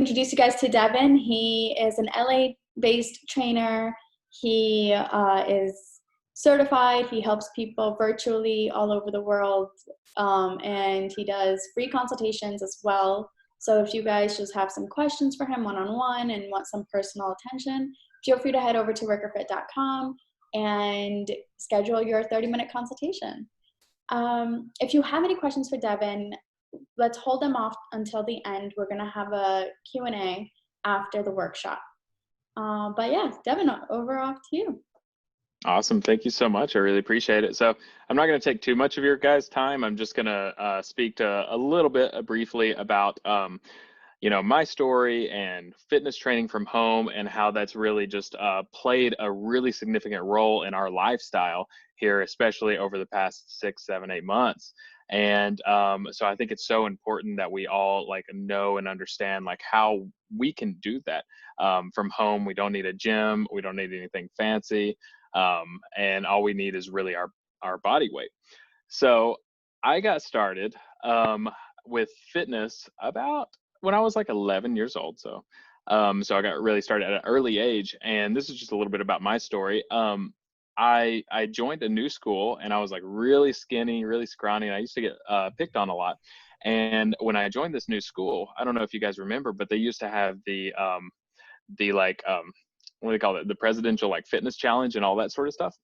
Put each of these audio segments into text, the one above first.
introduce you guys to Devin. He is an LA-based trainer. He is certified. He helps people virtually all over the world, and he does free consultations as well. So if you guys just have some questions for him one-on-one and want some personal attention, feel free to head over to workerfit.com and schedule your 30-minute consultation. If you have any questions for Devin, let's hold them off until the end. We're going to have a Q&A after the workshop. But yeah, Devin, off to you. Awesome. Thank you so much. I really appreciate it. So I'm not going to take too much of your guys' time. I'm just going to speak to a little bit briefly about, my story and fitness training from home and how that's really just played a really significant role in our lifestyle here, especially over the past 6, 7, 8 months. And so I think it's so important that we all know and understand how we can do that from home. We don't need a gym. We don't need anything fancy. And all we need is really our body weight. So I got started with fitness about when I was 11 years old. So I got really started at an early age. And this is just a little bit about my story. I joined a new school and I was really skinny, really scrawny. And I used to get picked on a lot. And when I joined this new school, I don't know if you guys remember, but they used to have the what do they call it? The presidential fitness challenge and all that sort of stuff.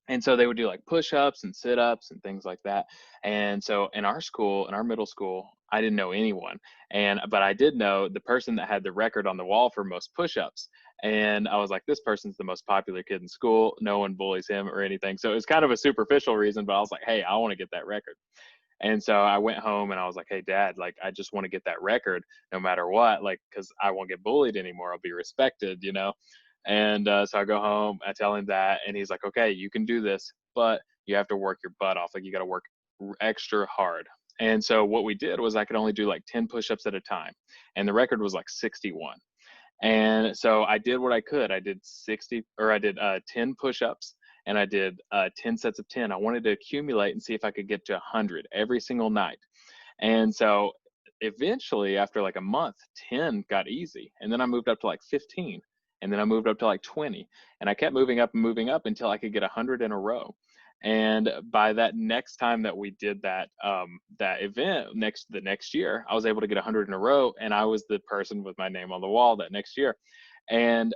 And so they would do push-ups and sit-ups and things like that. And so in our school, in our middle school, I didn't know anyone. But I did know the person that had the record on the wall for most push-ups. And I was like, this person's the most popular kid in school. No one bullies him or anything. So it's kind of a superficial reason, but I was like, hey, I want to get that record. And so I went home and I was like, hey, Dad, I just want to get that record no matter what, because I won't get bullied anymore. I'll be respected, And so I go home, I tell him that, and he's like, okay, you can do this, but you have to work your butt off. You got to work extra hard. And so what we did was I could only do 10 push-ups at a time. And the record was 61. And so I did what I could. I did 10 push-ups and I did 10 sets of 10. I wanted to accumulate and see if I could get to 100 every single night. And so eventually after a month, 10 got easy. And then I moved up to 15. And then I moved up to 20, and I kept moving up until I could get 100 in a row. And by that next time that we did that event the next year, I was able to get 100 in a row, and I was the person with my name on the wall that next year. And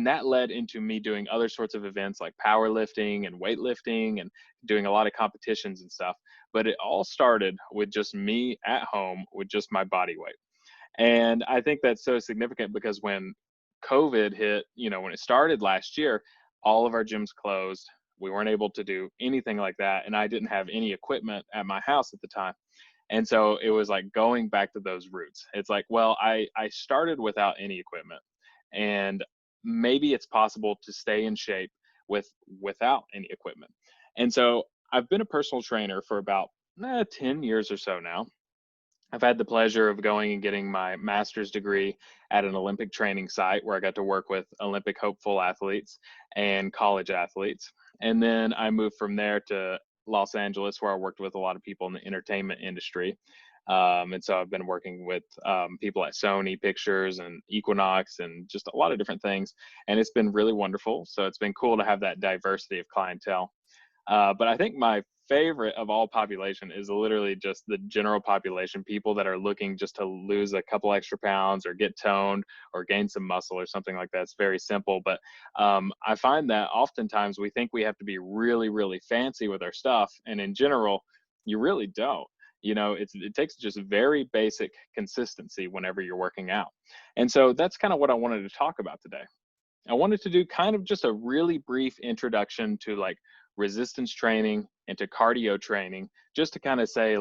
that led into me doing other sorts of events like powerlifting and weightlifting and doing a lot of competitions and stuff. But it all started with just me at home with just my body weight. And I think that's so significant because when COVID hit, when it started last year, all of our gyms closed. We weren't able to do anything like that. And I didn't have any equipment at my house at the time. And so it was going back to those roots. It's well, I started without any equipment, and maybe it's possible to stay in shape without any equipment. And so I've been a personal trainer for about 10 years or so now. I've had the pleasure of going and getting my master's degree at an Olympic training site where I got to work with Olympic hopeful athletes and college athletes. And then I moved from there to Los Angeles, where I worked with a lot of people in the entertainment industry. And so I've been working with people at Sony Pictures and Equinox and just a lot of different things. And it's been really wonderful. So it's been cool to have that diversity of clientele. But I think my favorite of all population is literally just the general population, people that are looking just to lose a couple extra pounds or get toned or gain some muscle or something like that. It's very simple. But I find that oftentimes we think we have to be really, really fancy with our stuff. And in general, you really don't. It takes just very basic consistency whenever you're working out. And so that's kind of what I wanted to talk about today. I wanted to do kind of just a really brief introduction to resistance training and to cardio training, just to kind of say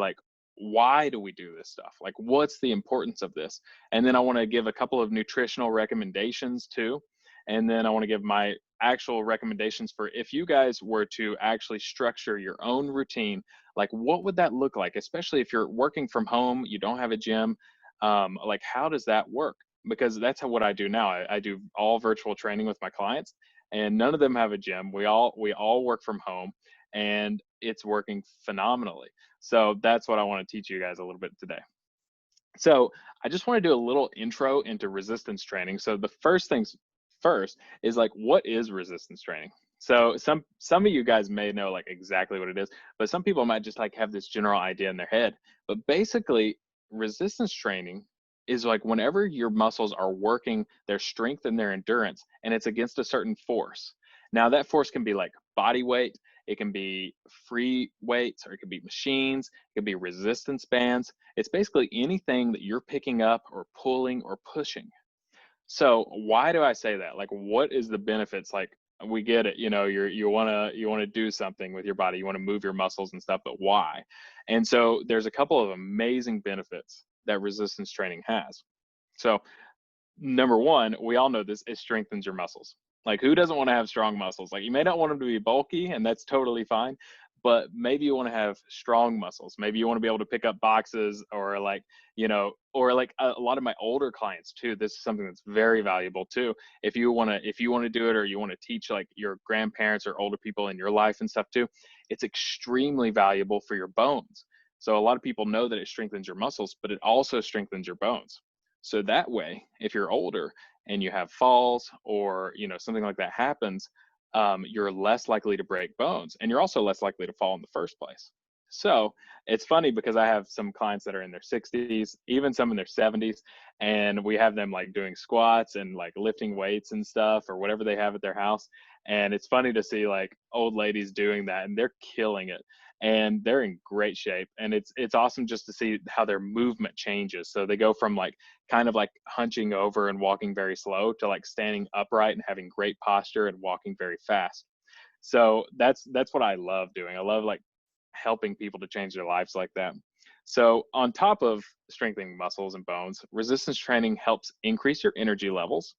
why do we do this stuff? What's the importance of this? And then I want to give a couple of nutritional recommendations too. And then I want to give my actual recommendations for if you guys were to actually structure your own routine, what would that look like? Especially if you're working from home, you don't have a gym, how does that work? Because that's what I do now. I do all virtual training with my clients, and none of them have a gym. We all work from home, and it's working phenomenally. So that's what I want to teach you guys a little bit today. So I just want to do a little intro into resistance training. So the first things first is like, what is resistance training? So some of you guys may know like exactly what it is, but some people might just like have this general idea in their head. But basically, resistance training is like whenever your muscles are working their strength and their endurance, and it's against a certain force. Now that force can be like body weight, it can be free weights, or it could be machines, it could be resistance bands. It's basically anything that you're picking up or pulling or pushing. So why do I say that? Like, what is the benefits? Like, we get it, you want to do something with your body, you want to move your muscles and stuff, but why? And so there's a couple of amazing benefits that resistance training has. So number one, we all know this, it strengthens your muscles. Like, who doesn't want to have strong muscles? Like, you may not want them to be bulky, and that's totally fine, but maybe you want to have strong muscles. Maybe you want to be able to pick up boxes, or like, or like a lot of my older clients too. This is something that's very valuable too. If you want to do it, or you want to teach like your grandparents or older people in your life and stuff too, it's extremely valuable for your bones. So a lot of people know that it strengthens your muscles, but it also strengthens your bones. So that way, if you're older and you have falls, or something like that happens, you're less likely to break bones, and you're also less likely to fall in the first place. So it's funny because I have some clients that are in their 60s, even some in their 70s, and we have them like doing squats and like lifting weights and stuff, or whatever they have at their house. And it's funny to see like old ladies doing that, and they're killing it, and they're in great shape. And it's awesome just to see how their movement changes. So they go from like kind of like hunching over and walking very slow to like standing upright and having great posture and walking very fast. So that's what I love doing. I love like helping people to change their lives like that. So on top of strengthening muscles and bones, resistance training helps increase your energy levels,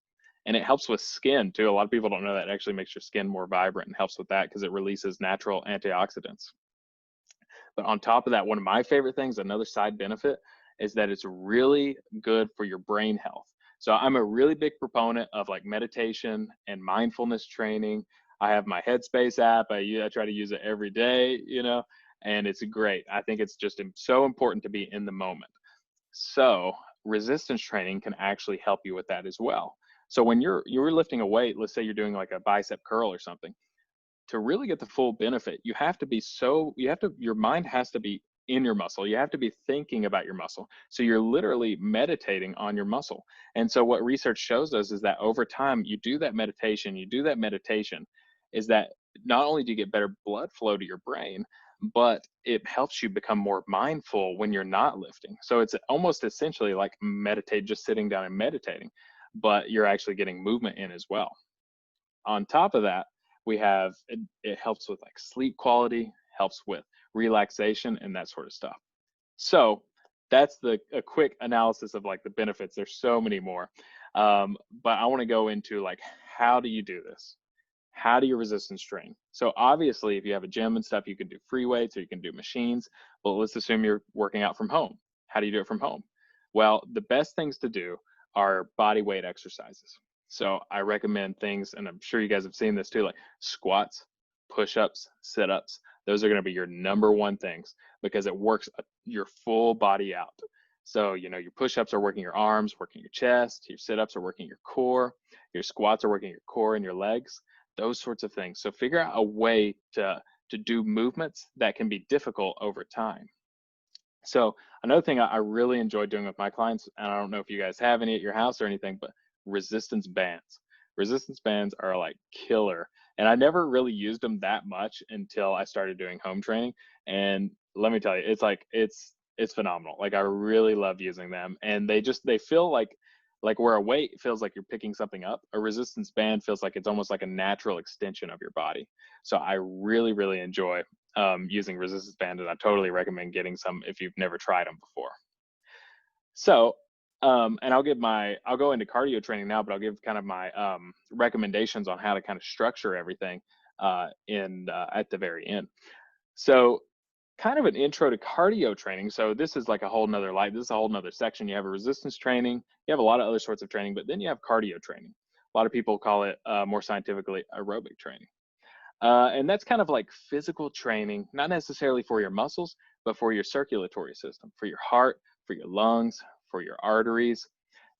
and it helps with skin too. A lot of people don't know that it actually makes your skin more vibrant and helps with that because it releases natural antioxidants. But on top of that, one of my favorite things, another side benefit, is that it's really good for your brain health. So I'm a really big proponent of like meditation and mindfulness training. I have my Headspace app. I try to use it every day, and it's great. I think it's just so important to be in the moment. So resistance training can actually help you with that as well. So when you're lifting a weight, let's say you're doing like a bicep curl or something, to really get the full benefit, your mind has to be in your muscle. You have to be thinking about your muscle. So you're literally meditating on your muscle. And so what research shows us is that over time, you do that meditation, is that not only do you get better blood flow to your brain, but it helps you become more mindful when you're not lifting. So it's almost essentially like just sitting down and meditating, but you're actually getting movement in as well. On top of that, it helps with like sleep quality, helps with relaxation and that sort of stuff. So that's a quick analysis of like the benefits. There's so many more, but I want to go into like, how do you do this? How do you resistance train? So obviously, if you have a gym and stuff, you can do free weights or you can do machines. But let's assume you're working out from home. How do you do it from home? Well, the best things to do are body weight exercises. So I recommend things, and I'm sure you guys have seen this too, like squats, push-ups, sit-ups. Those are going to be your number one things because it works your full body out. So, your push-ups are working your arms, working your chest, your sit-ups are working your core, your squats are working your core and your legs, those sorts of things. So figure out a way to do movements that can be difficult over time. So another thing I really enjoy doing with my clients, and I don't know if you guys have any at your house or anything, but resistance bands. Resistance bands are like killer. And I never really used them that much until I started doing home training. And let me tell you, it's phenomenal. Like, I really love using them. And they feel like where a weight feels like you're picking something up, a resistance band feels like it's almost like a natural extension of your body. So I really, really enjoy using resistance band, and I totally recommend getting some if you've never tried them before. So, and I'll go into cardio training now, but I'll give kind of my recommendations on how to kind of structure everything at the very end. So, kind of an intro to cardio training. So this is like this is a whole nother section. You have a resistance training, you have a lot of other sorts of training, but then you have cardio training. A lot of people call it more scientifically aerobic training. And that's kind of like physical training, not necessarily for your muscles, but for your circulatory system, for your heart, for your lungs, for your arteries.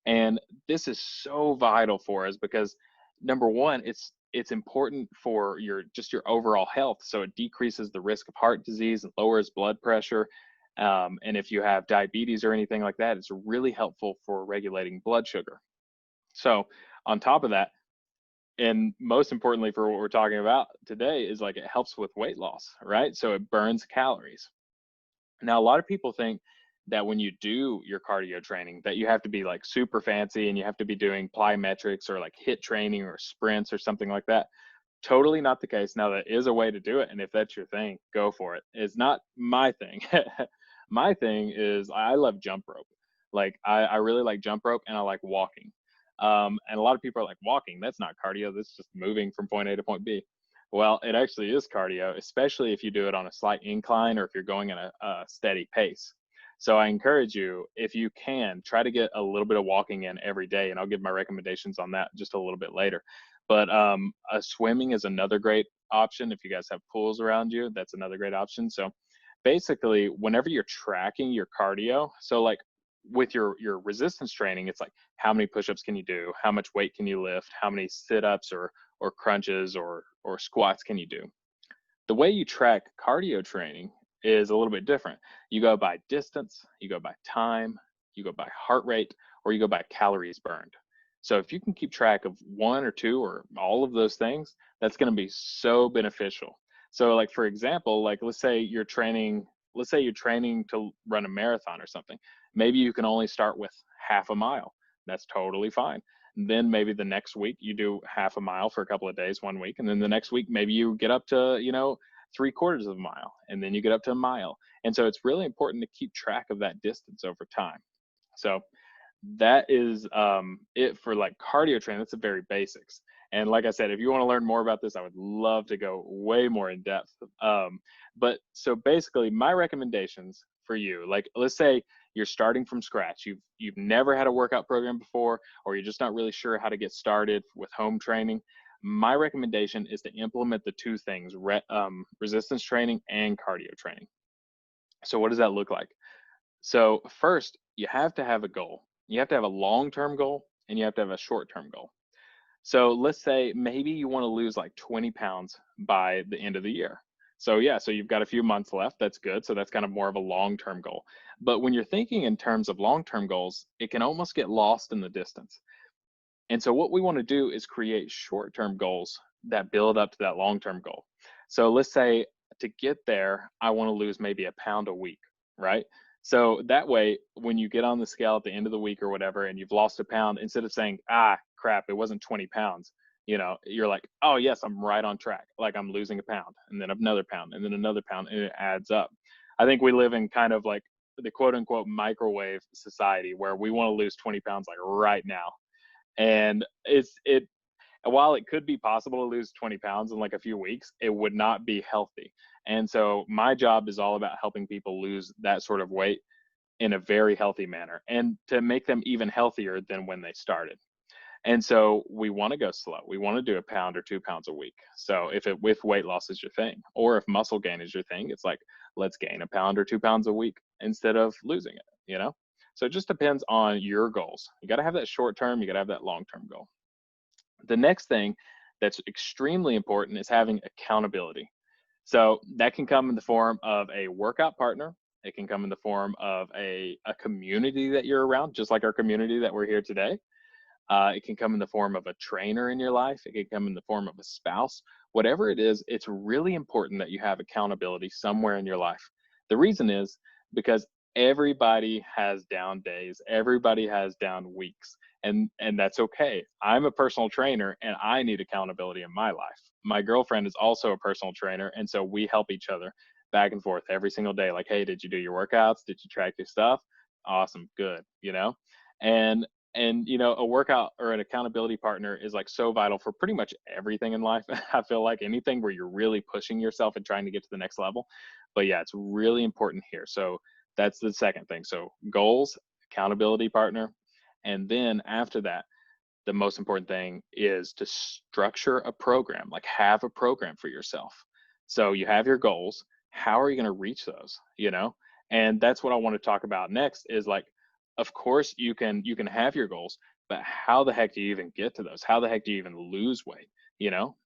And this is so vital for us because number one, it's important for your just your overall health. So it decreases the risk of heart disease and lowers blood pressure. And if you have diabetes or anything like that, it's really helpful for regulating blood sugar. So on top of that, and most importantly for what we're talking about today, is like it helps with weight loss, right? So it burns calories. Now, a lot of people think that when you do your cardio training, that you have to be like super fancy and you have to be doing plyometrics or like HIIT training or sprints or something like that. Totally not the case. Now, that is a way to do it. And if that's your thing, go for it. It's not my thing. My thing is I love jump rope. Like I really like jump rope and I like walking. And a lot of people are like, walking, that's not cardio. That's just moving from point A to point B. Well, it actually is cardio, especially if you do it on a slight incline or if you're going at a steady pace. So I encourage you, if you can, try to get a little bit of walking in every day, and I'll give my recommendations on that just a little bit later. But swimming is another great option. If you guys have pools around you, that's another great option. So basically, whenever you're tracking your cardio, so like with your resistance training, it's like how many push-ups can you do, how much weight can you lift, how many sit-ups or crunches or squats can you do. The way you track cardio training is a little bit different. You go by distance, you go by time, you go by heart rate, or you go by calories burned. So if you can keep track of one or two or all of those things, that's going to be so beneficial. So like for example, like let's say you're training to run a marathon or something. Maybe you can only start with half a mile. That's totally fine. And then maybe the next week you do half a mile for a couple of days one week, and then the next week maybe you get up to, three-quarters of a mile, and then you get up to a mile. And so it's really important to keep track of that distance over time. So that is it for like cardio training. That's the very basics. And like I said, if you want to learn more about this, I would love to go way more in depth. But so basically my recommendations for you, like let's say you're starting from scratch, you've never had a workout program before, or you're just not really sure how to get started with home training. My recommendation is to implement the two things, resistance training and cardio training. So what does that look like? So first, you have to have a goal. You have to have a long-term goal and you have to have a short-term goal. So let's say maybe you want to lose like 20 pounds by the end of the year. So yeah, so you've got a few months left. That's good. So that's kind of more of a long-term goal. But when you're thinking in terms of long-term goals, it can almost get lost in the distance. And so what we want to do is create short-term goals that build up to that long-term goal. So let's say to get there, I want to lose maybe a pound a week, right? So that way, when you get on the scale at the end of the week or whatever, and you've lost a pound, instead of saying, crap, it wasn't 20 pounds, you're like, oh, yes, I'm right on track. Like I'm losing a pound and then another pound and then another pound, and it adds up. I think we live in kind of like the quote unquote microwave society where we want to lose 20 pounds like right now. And while it could be possible to lose 20 pounds in like a few weeks, it would not be healthy. And so my job is all about helping people lose that sort of weight in a very healthy manner and to make them even healthier than when they started. And so we want to go slow. We want to do a pound or 2 pounds a week. So if weight loss is your thing, or if muscle gain is your thing, it's like, let's gain a pound or 2 pounds a week instead of losing it. So it just depends on your goals. You got to have that short term, you got to have that long term goal. The next thing that's extremely important is having accountability. So that can come in the form of a workout partner. It can come in the form of a community that you're around, just like our community that we're here today. It can come in the form of a trainer in your life. It can come in the form of a spouse. Whatever it is, it's really important that you have accountability somewhere in your life. The reason is because everybody has down days. Everybody has down weeks. And that's okay. I'm a personal trainer and I need accountability in my life. My girlfriend is also a personal trainer. And so we help each other back and forth every single day. Like, hey, did you do your workouts? Did you track your stuff? Awesome. Good. And a workout or an accountability partner is like so vital for pretty much everything in life. I feel like anything where you're really pushing yourself and trying to get to the next level. But yeah, it's really important here. So that's the second thing. So goals, accountability partner. And then after that, the most important thing is to structure a program, like have a program for yourself. So you have your goals. How are you going to reach those? And that's what I want to talk about next is like, of course you can have your goals, but how the heck do you even get to those? How the heck do you even lose weight?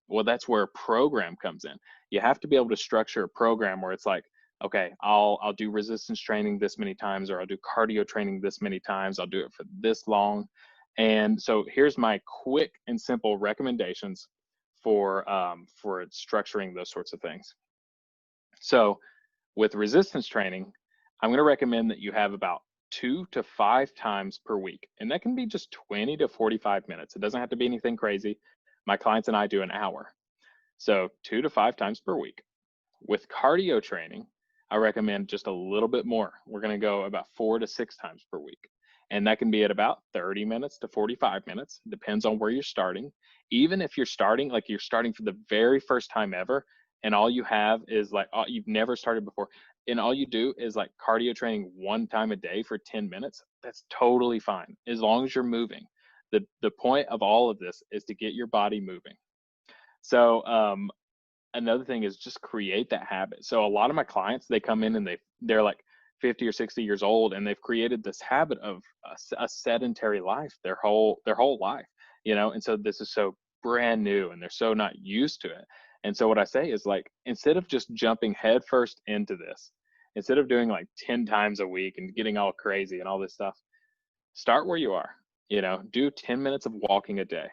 Well, that's where a program comes in. You have to be able to structure a program where it's like, okay, I'll do resistance training this many times, or I'll do cardio training this many times. I'll do it for this long. And so here's my quick and simple recommendations for structuring those sorts of things. So with resistance training, I'm going to recommend that you have about 2 to 5 times per week. And that can be just 20 to 45 minutes. It doesn't have to be anything crazy. My clients and I do an hour. So 2 to 5 times per week. With cardio training, I recommend just a little bit more. We're going to go about 4 to 6 times per week. And that can be at about 30 minutes to 45 minutes. Depends on where you're starting. Even if you're starting, like you're starting for the very first time ever, and all you have is like, you've never started before, and all you do is like cardio training 1 time a day for 10 minutes, that's totally fine as long as you're moving. The point of all of this is to get your body moving. So another thing is just create that habit. So a lot of my clients, they come in and they're like 50 or 60 years old, and they've created this habit of a sedentary life their whole life, and so this is so brand new and they're so not used to it. And so what I say is, like, instead of just jumping headfirst into this, instead of doing like 10 times a week and getting all crazy and all this stuff, start where you are. Do 10 minutes of walking a day.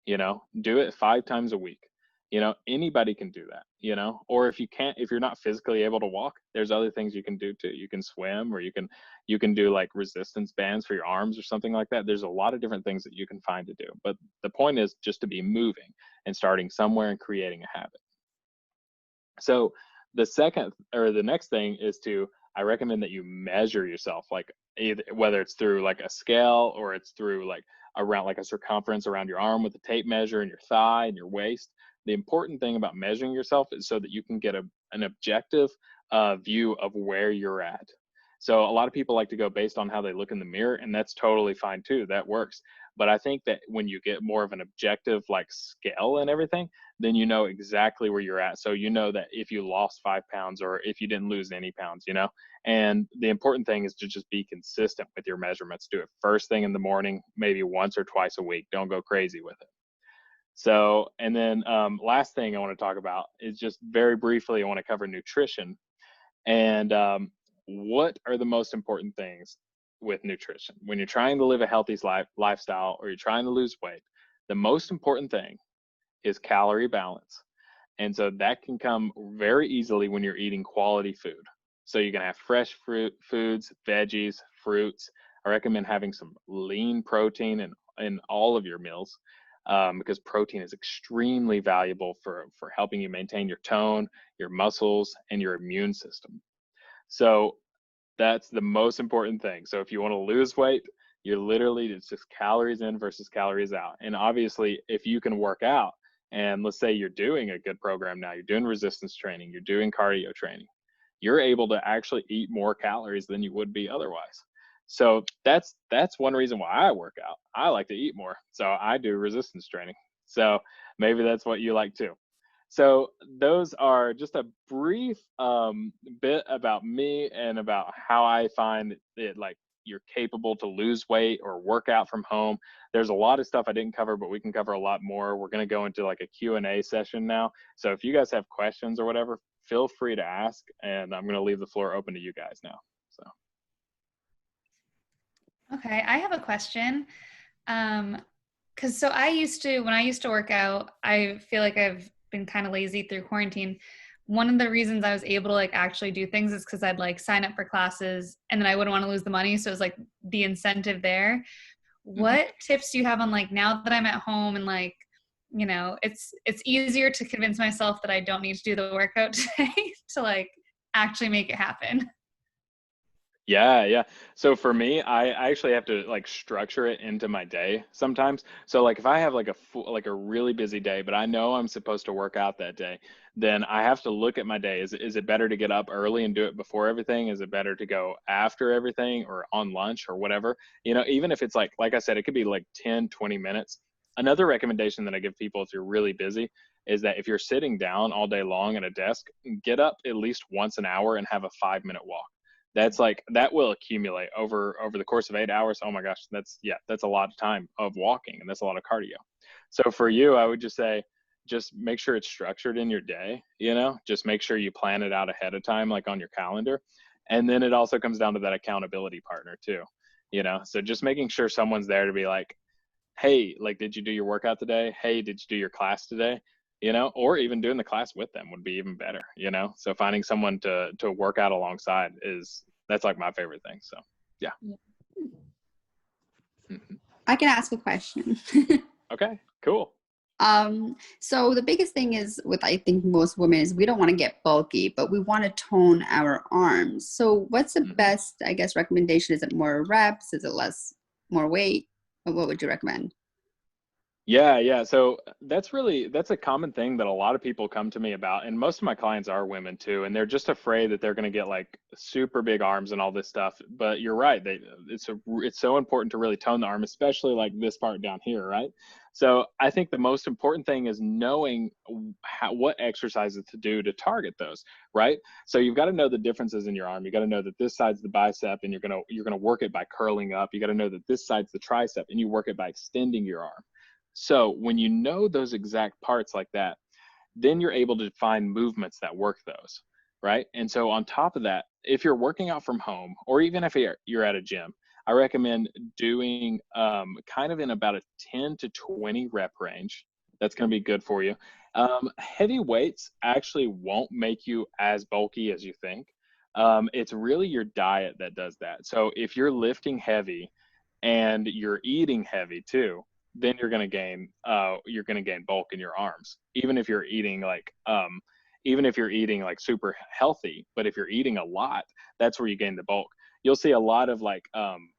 Do it 5 times a week. Anybody can do that. Or if you can't, if you're not physically able to walk, there's other things you can do too. You can swim, or you can do like resistance bands for your arms or something like that. There's a lot of different things that you can find to do, but the point is just to be moving and starting somewhere and creating a habit. So the next thing is I recommend that you measure yourself, like either, whether it's through like a scale, or it's through like around like a circumference around your arm with a tape measure, and your thigh and your waist. The important thing about measuring yourself is so that you can get an objective view of where you're at. So a lot of people like to go based on how they look in the mirror, and that's totally fine too. That works. But I think that when you get more of an objective like scale and everything, then you know exactly where you're at. So you know that if you lost 5 pounds or if you didn't lose any pounds, and the important thing is to just be consistent with your measurements. Do it first thing in the morning, maybe once or twice a week. Don't go crazy with it. So, and then last thing I want to talk about is just very briefly, I want to cover nutrition. And what are the most important things with nutrition when you're trying to live a healthy lifestyle, or you're trying to lose weight? The most important thing is calorie balance. And so that can come very easily when you're eating quality food. So you can have fresh foods, veggies, fruits. I recommend having some lean protein in all of your meals, because protein is extremely valuable for helping you maintain your tone, your muscles, and your immune system. So that's the most important thing. So if you want to lose weight, it's just calories in versus calories out. And obviously, if you can work out, and let's say you're doing a good program now, you're doing resistance training, you're doing cardio training, you're able to actually eat more calories than you would be otherwise. So that's one reason why I work out. I like to eat more, so I do resistance training. So maybe that's what you like too. So those are just a brief bit about me and about how I find it, like, you're capable to lose weight or work out from home. There's a lot of stuff I didn't cover, but we can cover a lot more. We're going to go into like a Q&A session now. So if you guys have questions or whatever, feel free to ask, and I'm going to leave the floor open to you guys now. So. Okay, I have a question. Because when I used to work out, I feel like I've been kind of lazy through quarantine. One of the reasons I was able to like actually do things is because I'd like sign up for classes, and then I wouldn't want to lose the money. So it was like the incentive there. What tips do you have on, like, now that I'm at home and like, it's easier to convince myself that I don't need to do the workout today to like actually make it happen? Yeah. So for me, I actually have to like structure it into my day sometimes. So like if I have like a really busy day, but I know I'm supposed to work out that day, then I have to look at my day. Is it better to get up early and do it before everything? Is it better to go after everything, or on lunch, or whatever? Even if it's like I said, it could be like 10, 20 minutes. Another recommendation that I give people if you're really busy is that if you're sitting down all day long at a desk, get up at least once an hour and have a 5-minute walk. That's like, that will accumulate over the course of 8 hours. Oh my gosh, that's a lot of time of walking, and that's a lot of cardio. So for you, I would just say, just make sure it's structured in your day, just make sure you plan it out ahead of time, like on your calendar. And then it also comes down to that accountability partner too, so just making sure someone's there to be like, hey, like, did you do your workout today? Hey, did you do your class today? Or even doing the class with them would be even better, so finding someone to work out alongside that's like my favorite thing. So yeah. Mhm. I can ask a question. Okay, cool. So the biggest thing is with, I think, most women is we don't want to get bulky, but we want to tone our arms. So what's the best, I guess, recommendation? Is it more reps? Is it more weight? Or what would you recommend? Yeah. So that's a common thing that a lot of people come to me about. And most of my clients are women too. And they're just afraid that they're going to get like super big arms and all this stuff. But you're right. It's so important to really tone the arm, especially like this part down here, right? So I think the most important thing is knowing what exercises to do to target those, right? So you've got to know the differences in your arm. You got to know that this side's the bicep, and you're gonna work it by curling up. You got to know that this side's the tricep, and you work it by extending your arm. So when you know those exact parts like that, then you're able to find movements that work those, right? And so on top of that, if you're working out from home, or even if you're at a gym, I recommend doing kind of in about a 10 to 20 rep range. That's going to be good for you. Heavy weights actually won't make you as bulky as you think. It's really your diet that does that. So if you're lifting heavy and you're eating heavy too, then you're going to gain bulk in your arms, even if you're eating like super healthy. But if you're eating a lot, that's where you gain the bulk. You'll see a lot of like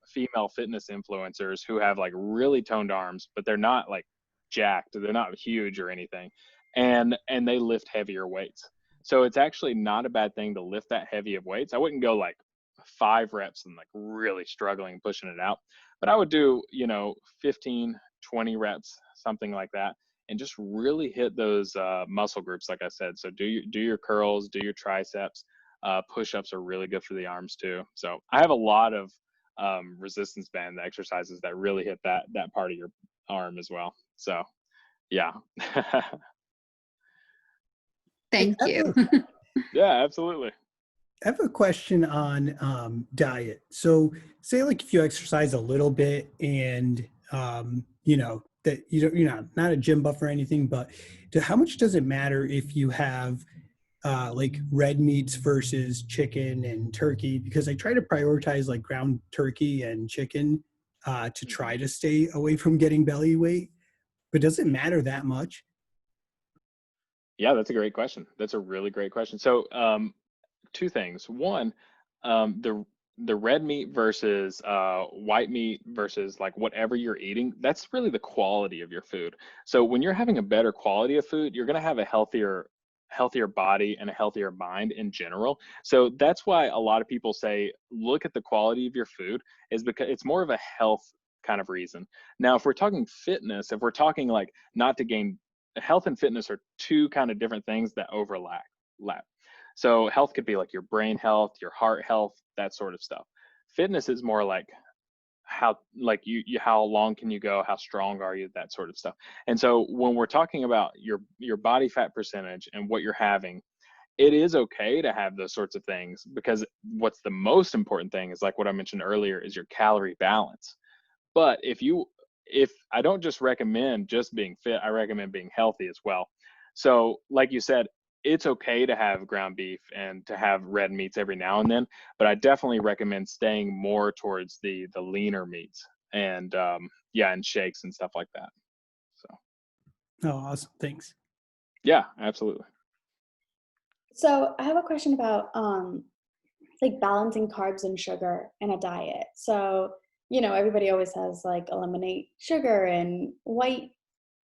female fitness influencers who have like really toned arms, but they're not like jacked, they're not huge or anything, and they lift heavier weights. So it's actually not a bad thing to lift that heavy of weights. I wouldn't go like 5 reps and like really struggling pushing it out, but I would do 15, 20 reps, something like that, and just really hit those muscle groups, like I said. So do your curls, do your triceps. Push-ups are really good for the arms too. So I have a lot of resistance band exercises that really hit that part of your arm as well. So yeah. Thank you. Yeah, absolutely. I have a question on diet. So say like if you exercise a little bit and that you're not a gym buff or anything, but how much does it matter if you have like red meats versus chicken and turkey? Because I try to prioritize like ground turkey and chicken to try to stay away from getting belly weight. But does it matter that much? Yeah, that's a great question. That's a really great question. So 2 things. One, the red meat versus white meat versus like whatever you're eating, that's really the quality of your food. So when you're having a better quality of food, you're going to have a healthier body and a healthier mind in general. So that's why a lot of people say look at the quality of your food, is because it's more of a health kind of reason. Now, if we're talking fitness, if we're talking like not to gain, health and fitness are 2 kind of different things that overlap. So health could be like your brain health, your heart health, that sort of stuff. Fitness is more like how, like how long can you go, how strong are you, that sort of stuff. And so when we're talking about your body fat percentage and what you're having, it is okay to have those sorts of things, because what's the most important thing is, like what I mentioned earlier, is your calorie balance. But if I don't just recommend just being fit, I recommend being healthy as well. So like you said, it's okay to have ground beef and to have red meats every now and then, but I definitely recommend staying more towards the leaner meats and and shakes and stuff like that. So Oh, awesome. Thanks. yeah, absolutely. So I have a question about like balancing carbs and sugar in a diet. So, everybody always says like eliminate sugar and white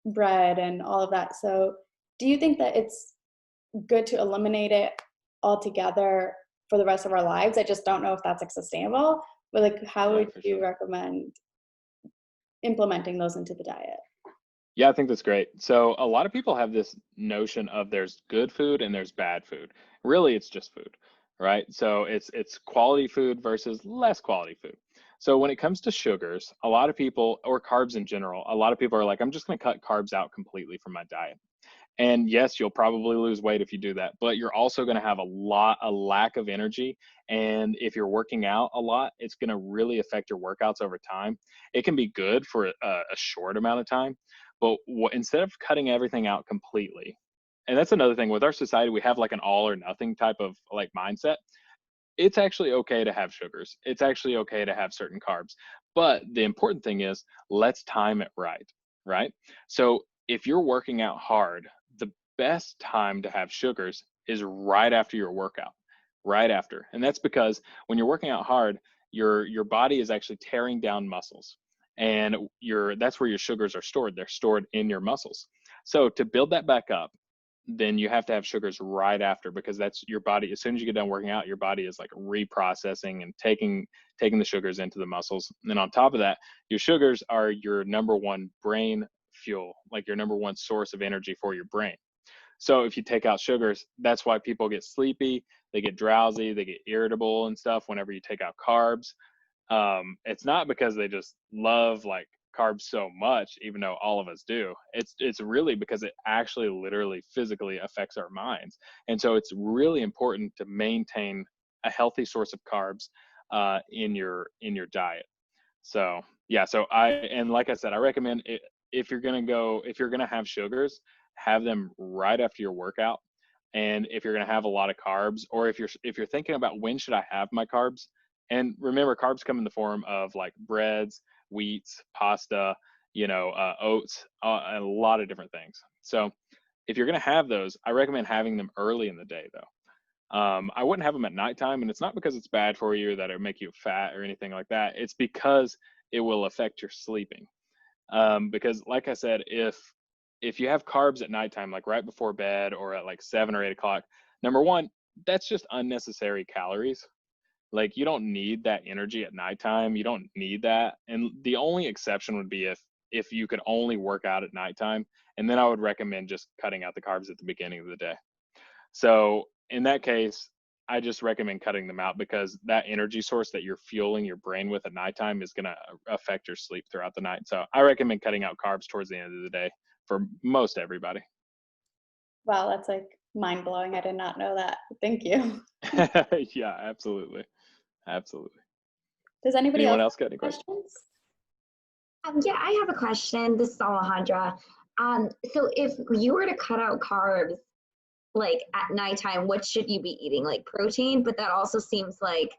bread and all of that. So do you think that it's good to eliminate it altogether for the rest of our lives? I just don't know if that's like sustainable, but like how would you recommend implementing those into the diet? Yeah, I think that's great. So a lot of people have this notion of there's good food and there's bad food. Really, it's just food. right? So it's quality food versus less quality food. So when it comes to sugars, a lot of people, or carbs in general, a lot of people are like, I'm just going to cut carbs out completely from my diet. And yes, you'll probably lose weight if you do that, but you're also going to have a lack of energy. And if you're working out a lot, it's going to really affect your workouts over time. It can be good for a short amount of time, but instead of cutting everything out completely, and that's another thing with our society, we have like an all or nothing type of like mindset. It's actually okay to have sugars. It's actually okay to have certain carbs. But the important thing is, let's time it right, right? So if you're working out hard, the best time to have sugars is right after your workout, right after. And that's because when you're working out hard, your body is actually tearing down muscles. And that's where your sugars are stored. They're stored in your muscles. So to build that back up, then you have to have sugars right after, because that's your body. As soon as you get done working out, your body is like reprocessing and taking the sugars into the muscles. And then on top of that, your sugars are your number one brain fuel, like your number one source of energy for your brain. So if you take out sugars, that's why people get sleepy, they get drowsy, they get irritable and stuff whenever you take out carbs. It's not because they just love like carbs so much, even though all of us do. It's really because it actually literally physically affects our minds. And so it's really important to maintain a healthy source of carbs in your diet. So yeah, and like I said, I recommend it, if you're gonna have sugars, have them right after your workout. And if you're gonna have a lot of carbs, or if you're thinking about when should I have my carbs, and remember, carbs come in the form of like breads, wheats, pasta, oats, a lot of different things. So if you're gonna have those, I recommend having them early in the day though. I wouldn't have them at nighttime, and it's not because it's bad for you or that it would make you fat or anything like that. It's because it will affect your sleeping. Because like I said, if you have carbs at nighttime, like right before bed or at like 7 or 8 o'clock, number one, that's just unnecessary calories. Like you don't need that energy at nighttime. You don't need that. And the only exception would be if you could only work out at nighttime, and then I would recommend just cutting out the carbs at the beginning of the day. So in that case, I just recommend cutting them out, because that energy source that you're fueling your brain with at nighttime is going to affect your sleep throughout the night. So I recommend cutting out carbs towards the end of the day for most everybody. Wow, that's like mind blowing. I did not know that. Thank you. Yeah, absolutely. Absolutely. Does anybody Anyone else else got any questions? Yeah, I have a question. This is Alejandra. So if you were to cut out carbs, like at nighttime, what should you be eating? Like protein, but that also seems like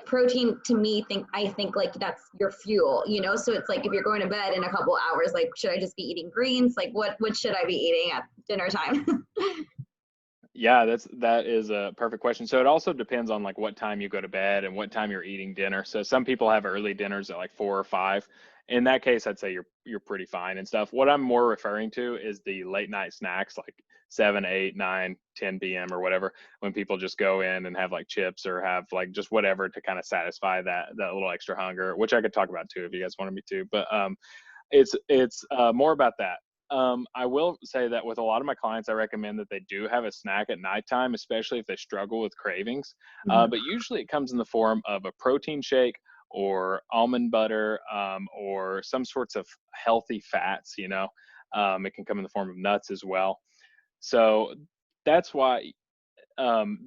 protein to me, I think like that's your fuel, So it's like if you're going to bed in a couple hours, like should I just be eating greens? Like what should I be eating at dinner time? Yeah, that is a perfect question. So it also depends on like what time you go to bed and what time you're eating dinner. So some people have early dinners at like 4 or 5. In that case, I'd say you're pretty fine and stuff. What I'm more referring to is the late night snacks, like 7, 8, 9, 10 p.m. or whatever, when people just go in and have like chips or have like just whatever to kind of satisfy that little extra hunger, which I could talk about too if you guys wanted me to. But it's more about that. I will say that with a lot of my clients, I recommend that they do have a snack at nighttime, especially if they struggle with cravings. But usually it comes in the form of a protein shake or almond butter, or some sorts of healthy fats. It can come in the form of nuts as well. So that's why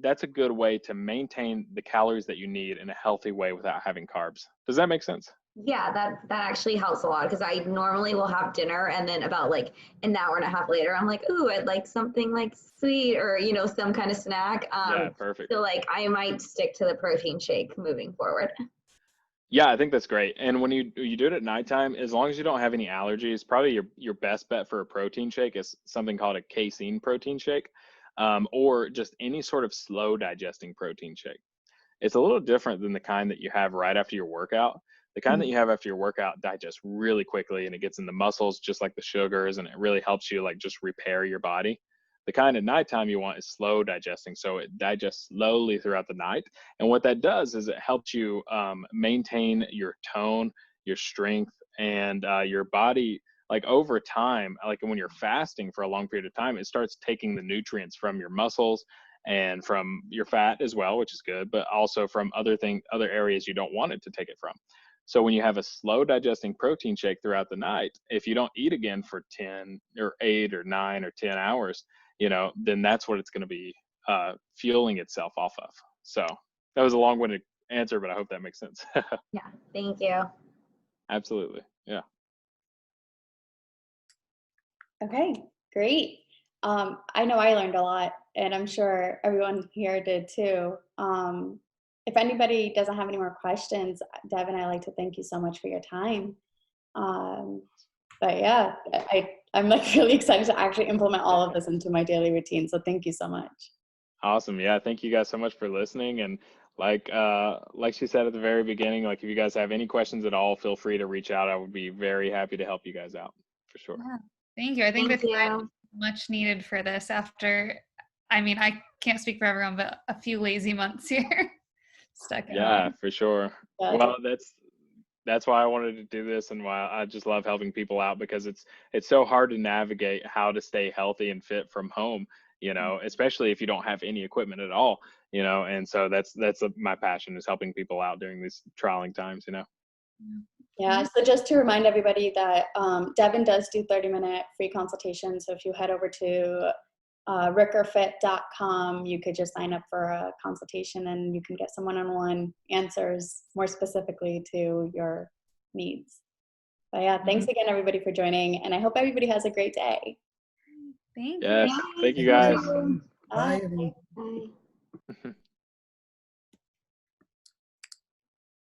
that's a good way to maintain the calories that you need in a healthy way without having carbs. Does that make sense? Yeah, that actually helps a lot, because I normally will have dinner and then about like an hour and a half later, I'm like, ooh, I'd like something like sweet or, some kind of snack. Yeah, perfect. So like I might stick to the protein shake moving forward. Yeah, I think that's great. And when you do it at nighttime, as long as you don't have any allergies, probably your best bet for a protein shake is something called a casein protein shake, or just any sort of slow digesting protein shake. It's a little different than the kind that you have right after your workout. The kind that you have after your workout digests really quickly, and it gets in the muscles just like the sugars, and it really helps you like just repair your body. The kind at nighttime you want is slow digesting, so it digests slowly throughout the night. And what that does is it helps you maintain your tone, your strength, and your body. Like over time, like when you're fasting for a long period of time, it starts taking the nutrients from your muscles and from your fat as well, which is good, but also from other areas you don't want it to take it from. So when you have a slow digesting protein shake throughout the night, if you don't eat again for 10 or 8 or 9 or 10 hours, then that's what it's going to be fueling itself off of. So that was a long-winded answer, but I hope that makes sense. Yeah, thank you. Absolutely. Yeah. Okay, great. I know I learned a lot, and I'm sure everyone here did too. If anybody doesn't have any more questions, Devin, I'd like to thank you so much for your time. But yeah, I'm like really excited to actually implement all of this into my daily routine. So thank you so much. Awesome. Yeah. Thank you guys so much for listening. And like she said at the very beginning, like if you guys have any questions at all, feel free to reach out. I would be very happy to help you guys out for sure. Yeah. Thank you. I think Thank that's you. much needed for this after, I mean, I can't speak for everyone, but a few lazy months here stuck at Yeah, home. for sure. Yeah, Well, that's why I wanted to do this, and why I just love helping people out, because it's so hard to navigate how to stay healthy and fit from home, especially if you don't have any equipment at all, and so that's my passion, is helping people out during these trying times. Yeah, so just to remind everybody that Devin does do 30-minute free consultations. So if you head over to rickerfit.com, you could just sign up for a consultation and you can get some one-on-one answers more specifically to your needs. But yeah, thanks again, everybody, for joining, and I hope everybody has a great day. Thank Yes. you. Thank you guys. Bye, everyone. Bye.